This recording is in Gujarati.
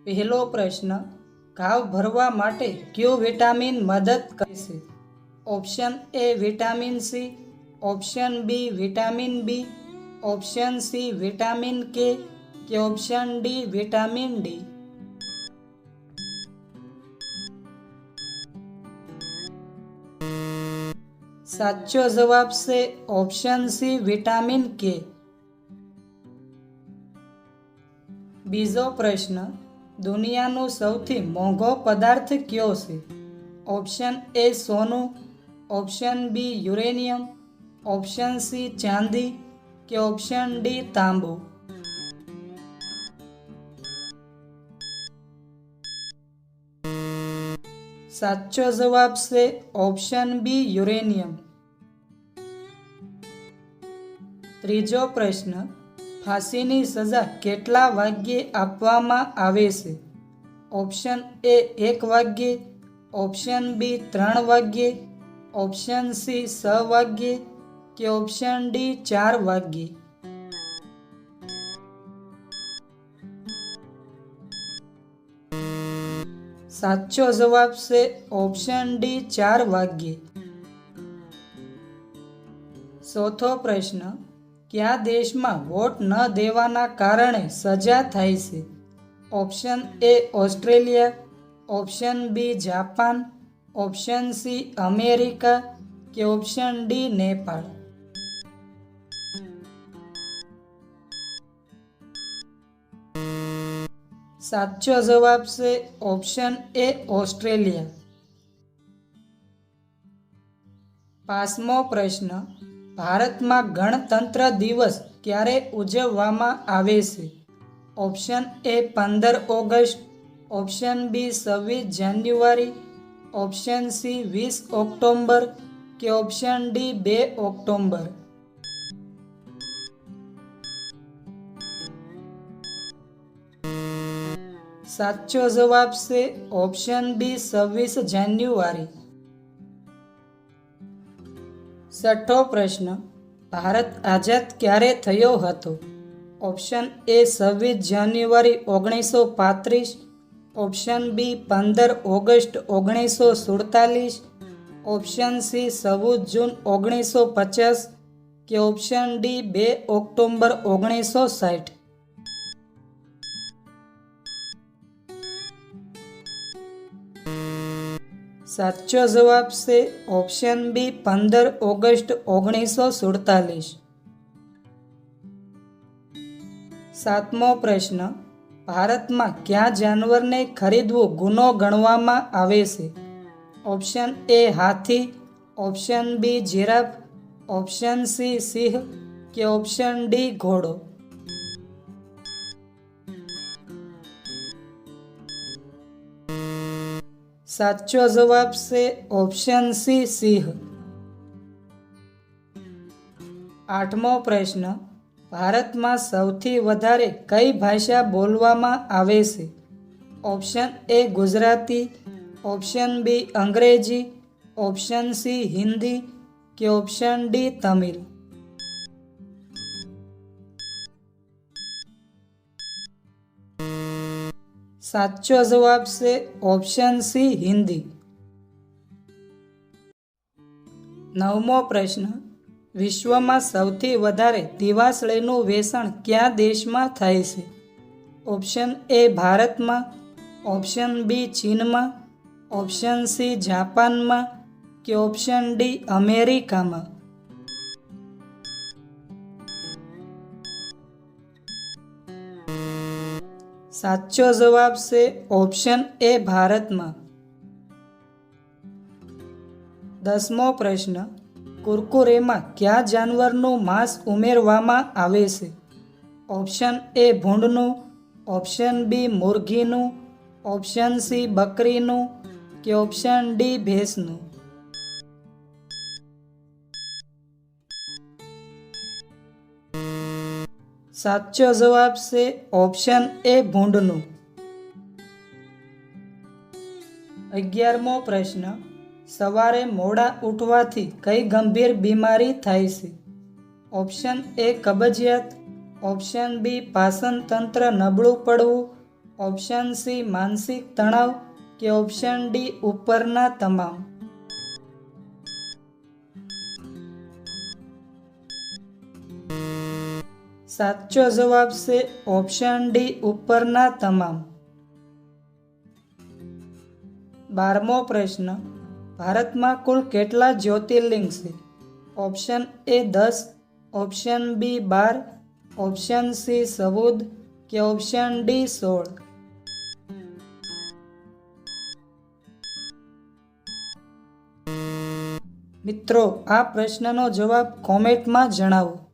પહેલો પ્રશ્ન, ઘાવ ભરવા માટે કયું વિટામિન મદદ કરે છે? Option A vitamin C, option B vitamin B, option C vitamin કે ઓપ્શન ડી વિટામિન ડી? સાચો જવાબ છે ઓપ્શન સી વિટામિન કે. બીજો પ્રશ્ન, દુનિયાનો સૌથી મોંઘો પદાર્થ કયો છે? ઓપ્શન એ સોનું, option B uranium, option C ચાંદી કે ઓપ્શન ડી તાંબુ? સાચો જવાબ છે ઓપ્શન બી યુરેનિયમ. ત્રીજો પ્રશ્ન, ફાંસીની સજા કેટલા વાગ્યે આપવામાં આવે છે? ઓપ્શન એ 1 વાગ્યે, ઓપ્શન બી 3 વાગ્યે, ઓપ્શન સી 6 વાગ્યે કે ઓપ્શન ડી 4 વાગ્યે? સાચો જવાબ છે ઓપ્શન ડી 4 વાગ્યે. ચોથો પ્રશ્ન, કયા દેશમાં વોટ ન દેવાના કારણે સજા થાય છે? Option A Australia, option B Japan, option C America કે ઓપ્શન ડી નેપાળ? સાચો જવાબ છે ઓપ્શન એ ઓસ્ટ્રેલિયા. પાંચમો પ્રશ્ન, ભારતમાં ગણતંત્ર દિવસ ક્યારે ઉજવવામાં આવે છે? Option A 15 August, option B 26 January, option C 20 October કે ઓપ્શન ડી 2 ઓક્ટોબર? સાચો જવાબ છે ઓપ્શન બી 26 જાન્યુઆરી. છઠ્ઠો પ્રશ્ન, ભારત આઝાદ ક્યારે થયો હતો? Option A 26 January 1935, option B 15 August 1947, option C 14 June 1950 કે ઓપ્શન ડી 2 ઓક્ટોબર 1960? સાચો જવાબ છે ઓપ્શન બી 15 ઓગસ્ટ 1947. સાતમો પ્રશ્ન, ભારતમાં કયા જાનવરને ખરીદવું ગુનો ગણવામાં આવે છે? ઓપ્શન એ હાથી, ઓપ્શન બી જીરાફ, ઓપ્શન સી સિંહ કે ઓપ્શન ડી ઘોડો? સાચો જવાબ છે ઓપ્શન સી સિંહ. આઠમો પ્રશ્ન, ભારતમાં સૌથી વધારે કઈ ભાષા બોલવામાં આવે છે? Option A Gujarati, option B Angrezi, option C Hindi કે ઓપ્શન ડી તમિલ? સાચો જવાબ છે ઓપ્શન સી હિન્દી. નવમો પ્રશ્ન, વિશ્વમાં સૌથી વધારે દિવાસળીનું વેચાણ કયા દેશમાં થાય છે? ઓપ્શન એ ભારતમાં, ઓપ્શન બી ચીનમાં, ઓપ્શન સી જાપાનમાં કે ઓપ્શન ડી અમેરિકામાં? સાચો જવાબ છે ઓપ્શન એ ભારતમાં. દસમો પ્રશ્ન, કુરકુરેમાં કયા જાનવરનું માંસ ઉમેરવામાં આવે છે? ઓપ્શન એ ભૂંડનું, ઓપ્શન બી મુરઘીનું, ઓપ્શન સી બકરીનું કે ઓપ્શન ડી ભેંસનું? સાચો જવાબ છે ઓપ્શન એ ભૂંડનું. 11મો પ્રશ્ન, સવારે મોડા ઉઠવાથી કઈ ગંભીર બીમારી થાય છે? ઓપ્શન એ કબજિયાત, ઓપ્શન બી પાચન તંત્ર નબળું પડવું, ઓપ્શન સી માનસિક તણાવ કે ઓપ્શન ડી ઉપરના તમામ? સાચો જવાબ છે ઓપ્શન ડી ઉપરના તમામ. 12મો પ્રશ્ન. ભારતમાં કુલ કેટલા જ્યોતિર્લિંગ છે? Option A 10, option B 12, option C 14 કે ઓપ્શન ડી 16? મિત્રો, આ પ્રશ્નનો જવાબ કોમેન્ટમાં જણાવો.